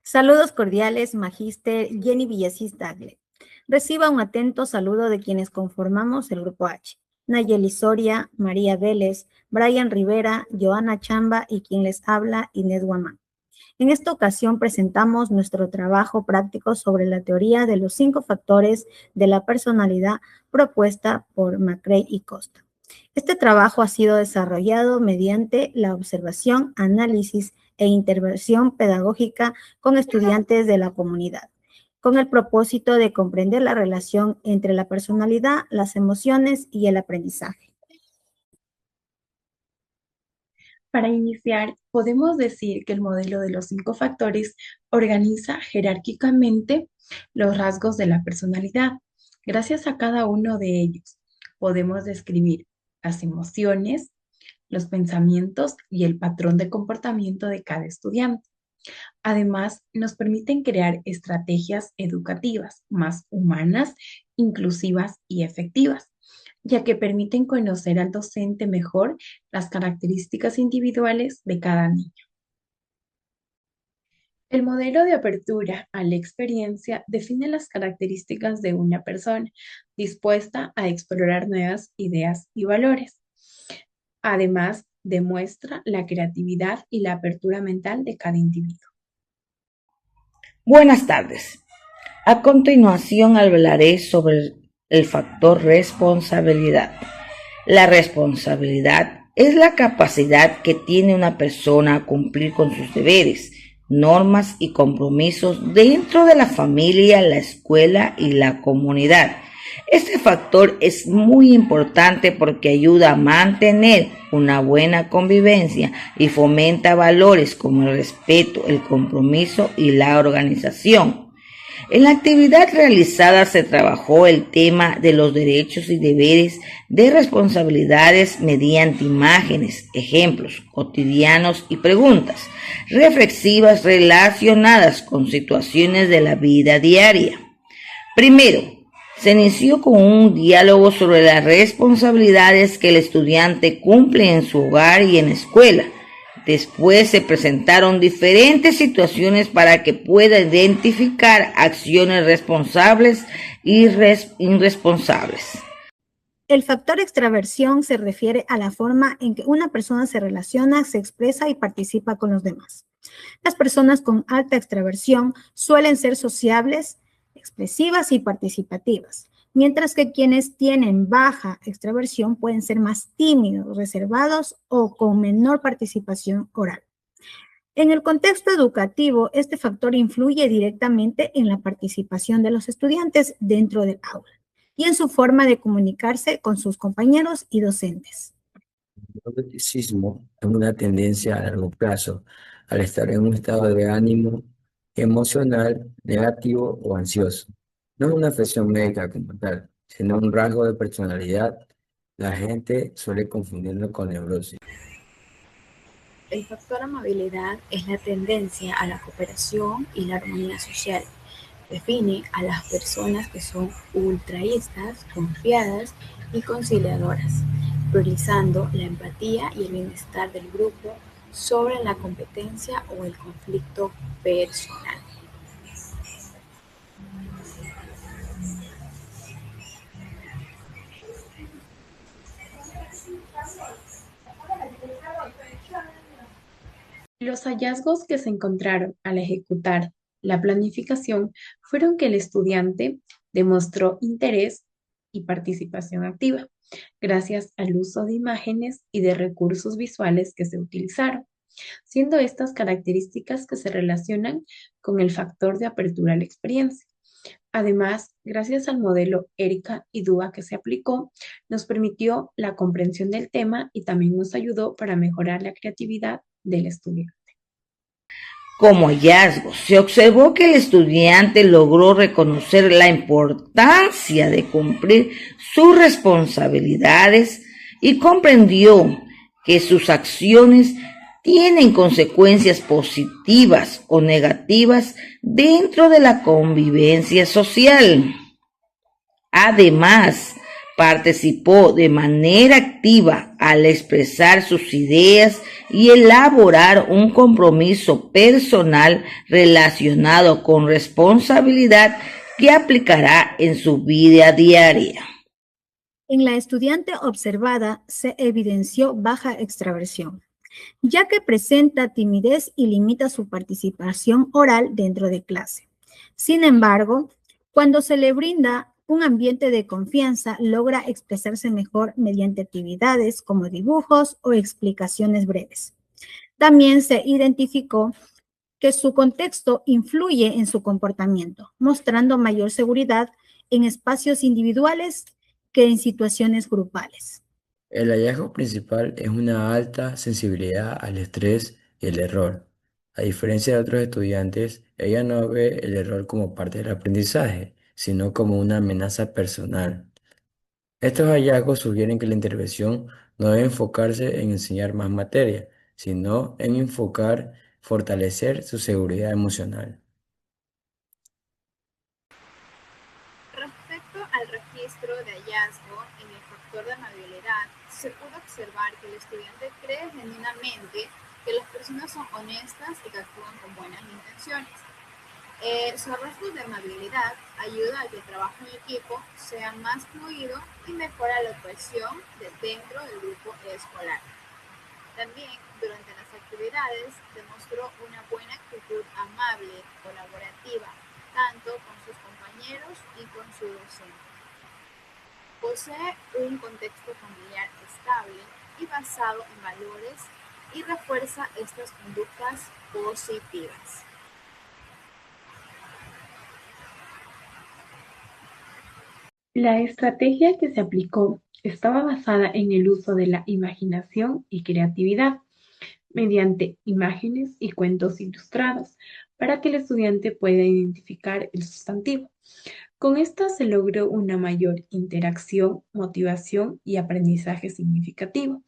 Saludos cordiales, Magíster Jenny Villasís Tagle. Reciba un atento saludo de quienes conformamos el Grupo H. Nayeli Soria, María Vélez, Brian Rivera, Joana Chamba y quien les habla, Inés Guamán. En esta ocasión presentamos nuestro trabajo práctico sobre la teoría de los 5 factores de la personalidad propuesta por McCrae y Costa. Este trabajo ha sido desarrollado mediante la observación, análisis e intervención pedagógica con estudiantes de la comunidad, con el propósito de comprender la relación entre la personalidad, las emociones y el aprendizaje. Para iniciar, podemos decir que el modelo de los 5 factores organiza jerárquicamente los rasgos de la personalidad. Gracias a cada uno de ellos, podemos describir las emociones, los pensamientos y el patrón de comportamiento de cada estudiante. Además, nos permiten crear estrategias educativas más humanas, inclusivas y efectivas, ya que permiten conocer al docente mejor las características individuales de cada niño. El modelo de apertura a la experiencia define las características de una persona dispuesta a explorar nuevas ideas y valores. Además, demuestra la creatividad y la apertura mental de cada individuo. Buenas tardes. A continuación hablaré sobre el factor responsabilidad. La responsabilidad es la capacidad que tiene una persona a cumplir con sus deberes, normas y compromisos dentro de la familia, la escuela y la comunidad. Este factor es muy importante porque ayuda a mantener una buena convivencia y fomenta valores como el respeto, el compromiso y la organización. En la actividad realizada se trabajó el tema de los derechos y deberes de responsabilidades mediante imágenes, ejemplos cotidianos y preguntas reflexivas relacionadas con situaciones de la vida diaria. Primero, se inició con un diálogo sobre las responsabilidades que el estudiante cumple en su hogar y en la escuela. Después se presentaron diferentes situaciones para que pueda identificar acciones responsables y irresponsables. El factor extraversión se refiere a la forma en que una persona se relaciona, se expresa y participa con los demás. Las personas con alta extraversión suelen ser sociables, expresivas y participativas, mientras que quienes tienen baja extraversión pueden ser más tímidos, reservados o con menor participación oral. En el contexto educativo, este factor influye directamente en la participación de los estudiantes dentro del aula y en su forma de comunicarse con sus compañeros y docentes. El neuroticismo es una tendencia a largo plazo al estar en un estado de ánimo emocional, negativo o ansioso. No es una afección médica como tal, sino un rasgo de personalidad. La gente suele confundirlo con neurosis. El factor amabilidad es la tendencia a la cooperación y la armonía social. Define a las personas que son ultraístas, confiadas y conciliadoras, priorizando la empatía y el bienestar del grupo sobre la competencia o el conflicto personal. Los hallazgos que se encontraron al ejecutar la planificación fueron que el estudiante demostró interés y participación activa, gracias al uso de imágenes y de recursos visuales que se utilizaron, siendo estas características que se relacionan con el factor de apertura a la experiencia. Además, gracias al modelo ERICA y DUA que se aplicó, nos permitió la comprensión del tema y también nos ayudó para mejorar la creatividad del estudiante. Como hallazgo, se observó que el estudiante logró reconocer la importancia de cumplir sus responsabilidades y comprendió que sus acciones tienen consecuencias positivas o negativas dentro de la convivencia social. Además, Participó de manera activa al expresar sus ideas y elaborar un compromiso personal relacionado con responsabilidad que aplicará en su vida diaria. En la estudiante observada se evidenció baja extraversión, ya que presenta timidez y limita su participación oral dentro de clase. Sin embargo, cuando se le brinda un ambiente de confianza, logra expresarse mejor mediante actividades como dibujos o explicaciones breves. También se identificó que su contexto influye en su comportamiento, mostrando mayor seguridad en espacios individuales que en situaciones grupales. El hallazgo principal es una alta sensibilidad al estrés y el error. A diferencia de otros estudiantes, ella no ve el error como parte del aprendizaje, sino como una amenaza personal. Estos hallazgos sugieren que la intervención no debe enfocarse en enseñar más materia, sino en fortalecer su seguridad emocional. Respecto al registro de hallazgo en el factor de amabilidad, se pudo observar que el estudiante cree genuinamente que las personas son honestas y que actúan con buenas intenciones. Su rasgos de amabilidad ayuda a que el trabajo en equipo sea más fluido y mejora la cohesión dentro del grupo escolar. También, durante las actividades, demostró una buena actitud amable, colaborativa, tanto con sus compañeros y con su docente. Posee un contexto familiar estable y basado en valores y refuerza estas conductas positivas. La estrategia que se aplicó estaba basada en el uso de la imaginación y creatividad mediante imágenes y cuentos ilustrados para que el estudiante pueda identificar el sustantivo. Con esto se logró una mayor interacción, motivación y aprendizaje significativo.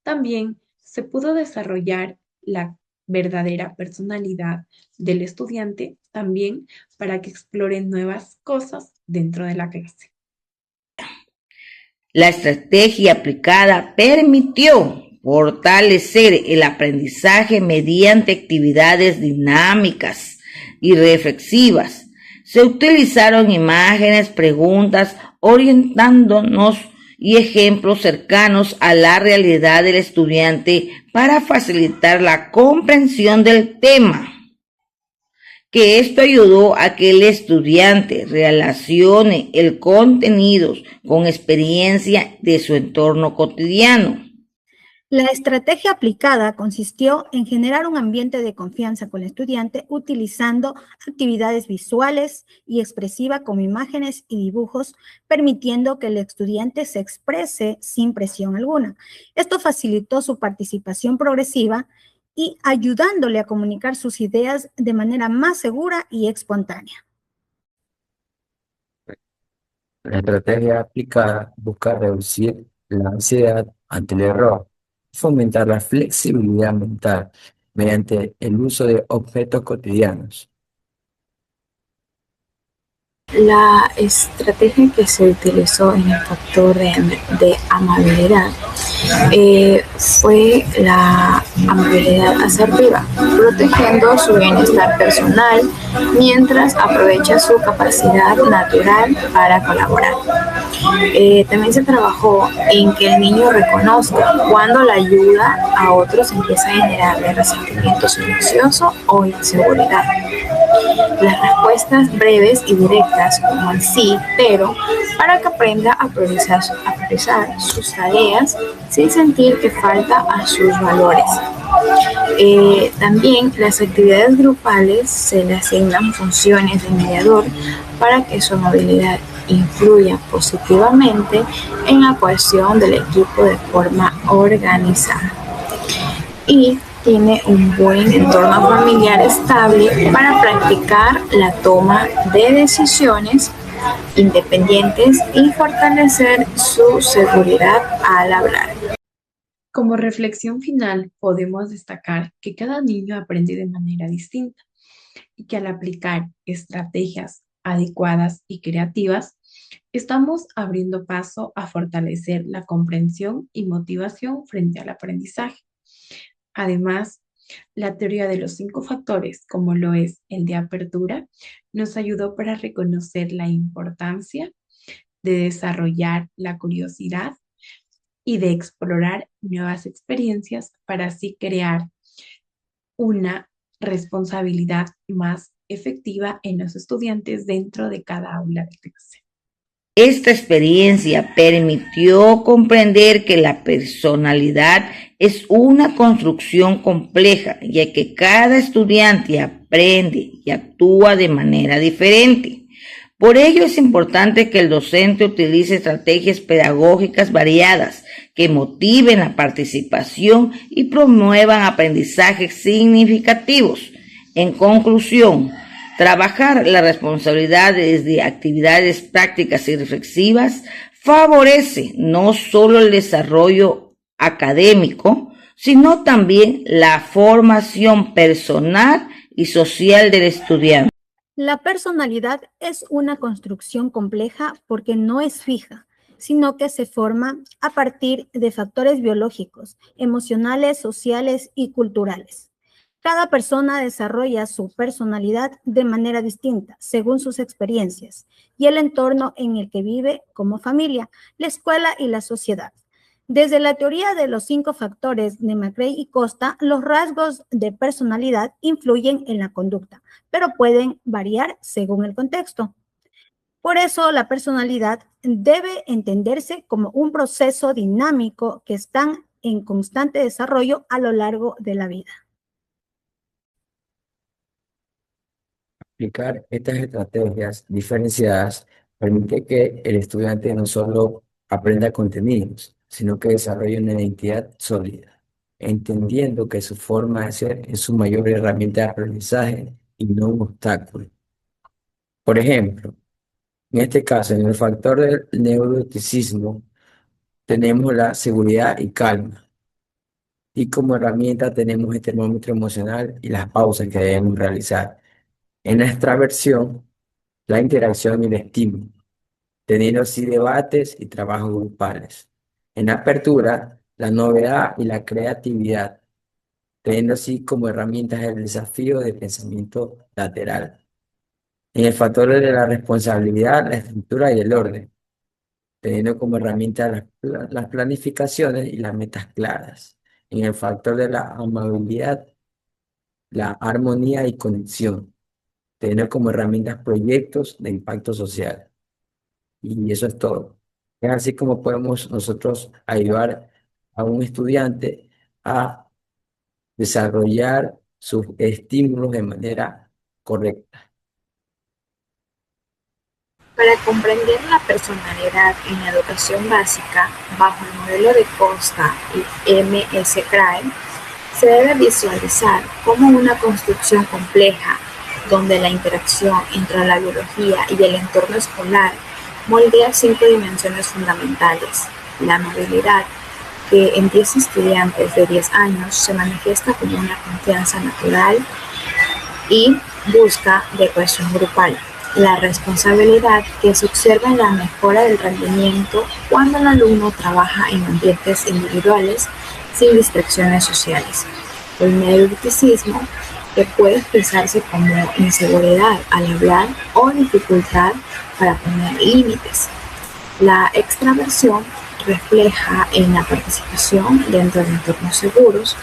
También se pudo desarrollar la verdadera personalidad del estudiante también para que explore nuevas cosas dentro de la clase. La estrategia aplicada permitió fortalecer el aprendizaje mediante actividades dinámicas y reflexivas. Se utilizaron imágenes, preguntas, orientándonos y ejemplos cercanos a la realidad del estudiante para facilitar la comprensión del tema. Que esto ayudó a que el estudiante relacione el contenido con experiencia de su entorno cotidiano. La estrategia aplicada consistió en generar un ambiente de confianza con el estudiante utilizando actividades visuales y expresivas como imágenes y dibujos, permitiendo que el estudiante se exprese sin presión alguna. Esto facilitó su participación progresiva y ayudándole a comunicar sus ideas de manera más segura y espontánea. La estrategia aplicada busca reducir la ansiedad ante el error, fomentar la flexibilidad mental mediante el uso de objetos cotidianos. La estrategia que se utilizó en el factor de amabilidad fue la amabilidad asertiva, protegiendo su bienestar personal mientras aprovecha su capacidad natural para colaborar. También se trabajó en que el niño reconozca cuando la ayuda a otros empieza a generarle resentimiento silencioso o inseguridad. Las respuestas breves y directas como el sí, pero, para que aprenda a priorizar sus tareas sin sentir que falta a sus valores. También las actividades grupales se le asignan funciones de mediador para que su movilidad influya positivamente en la cohesión del equipo de forma organizada. Y tiene un buen entorno familiar estable para practicar la toma de decisiones independientes y fortalecer su seguridad al hablar. Como reflexión final, podemos destacar que cada niño aprende de manera distinta y que al aplicar estrategias adecuadas y creativas, Estamos abriendo paso a fortalecer la comprensión y motivación frente al aprendizaje. Además, la teoría de los 5 factores, como lo es el de apertura, nos ayudó para reconocer la importancia de desarrollar la curiosidad y de explorar nuevas experiencias para así crear una responsabilidad más efectiva en los estudiantes dentro de cada aula de clase. Esta experiencia permitió comprender que la personalidad es una construcción compleja, ya que cada estudiante aprende y actúa de manera diferente. Por ello es importante que el docente utilice estrategias pedagógicas variadas que motiven la participación y promuevan aprendizajes significativos. En conclusión, trabajar la responsabilidad desde actividades prácticas y reflexivas favorece no solo el desarrollo académico, sino también la formación personal y social del estudiante. La personalidad es una construcción compleja porque no es fija, sino que se forma a partir de factores biológicos, emocionales, sociales y culturales. Cada persona desarrolla su personalidad de manera distinta, según sus experiencias y el entorno en el que vive, como familia, la escuela y la sociedad. Desde la teoría de los 5 factores de McRae y Costa, los rasgos de personalidad influyen en la conducta, pero pueden variar según el contexto. Por eso, la personalidad debe entenderse como un proceso dinámico que está en constante desarrollo a lo largo de la vida. Aplicar estas estrategias diferenciadas permite que el estudiante no solo aprenda contenidos, sino que desarrolle una identidad sólida, entendiendo que su forma de ser es su mayor herramienta de aprendizaje y no un obstáculo. Por ejemplo, en este caso, en el factor del neuroticismo, tenemos la seguridad y calma. Y como herramienta tenemos el termómetro emocional y las pausas que debemos realizar. En la extraversión, la interacción y el estímulo, teniendo así debates y trabajos grupales. En la apertura, la novedad y la creatividad, teniendo así como herramientas el desafío de pensamiento lateral. En el factor de la responsabilidad, la estructura y el orden, teniendo como herramienta las planificaciones y las metas claras. En el factor de la amabilidad, la armonía y conexión, teniendo como herramientas proyectos de impacto social. Y eso es todo. Es así como podemos nosotros ayudar a un estudiante a desarrollar sus estímulos de manera correcta. Para comprender la personalidad en la educación básica, bajo el modelo de Costa y M.S. Craig, se debe visualizar como una construcción compleja donde la interacción entre la biología y el entorno escolar moldea 5 dimensiones fundamentales. La amabilidad, que en 10 estudiantes de 10 años se manifiesta como una confianza natural y busca de cohesión grupal. La responsabilidad, que se observa en la mejora del rendimiento cuando el alumno trabaja en ambientes individuales sin distracciones sociales. El neuroticismo, que puede expresarse como inseguridad al hablar o dificultad para poner límites. La extraversión refleja en la participación dentro de entornos seguros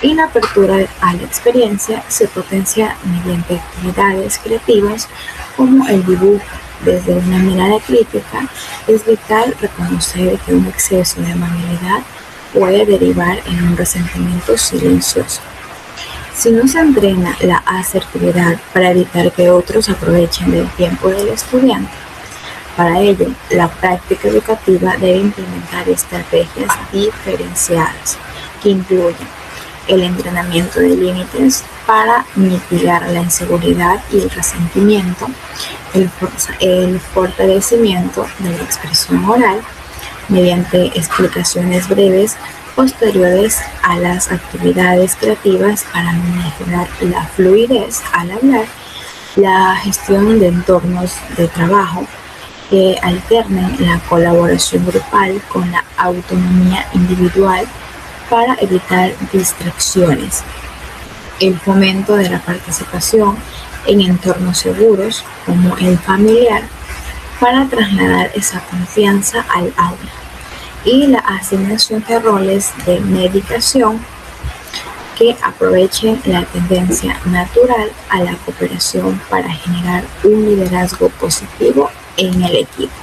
y la apertura a la experiencia se potencia mediante actividades creativas como el dibujo. Desde una mirada crítica, es vital reconocer que un exceso de amabilidad puede derivar en un resentimiento silencioso. Si no se entrena la asertividad para evitar que otros aprovechen del tiempo del estudiante, para ello, la práctica educativa debe implementar estrategias diferenciadas que incluyen el entrenamiento de límites para mitigar la inseguridad y el resentimiento, el fortalecimiento de la expresión oral mediante explicaciones breves posteriores a las actividades creativas para mejorar la fluidez al hablar, la gestión de entornos de trabajo, que alternen la colaboración grupal con la autonomía individual para evitar distracciones. El fomento de la participación en entornos seguros, como el familiar, para trasladar esa confianza al aula. Y la asignación de roles de mediación que aprovechen la tendencia natural a la cooperación para generar un liderazgo positivo en el equipo.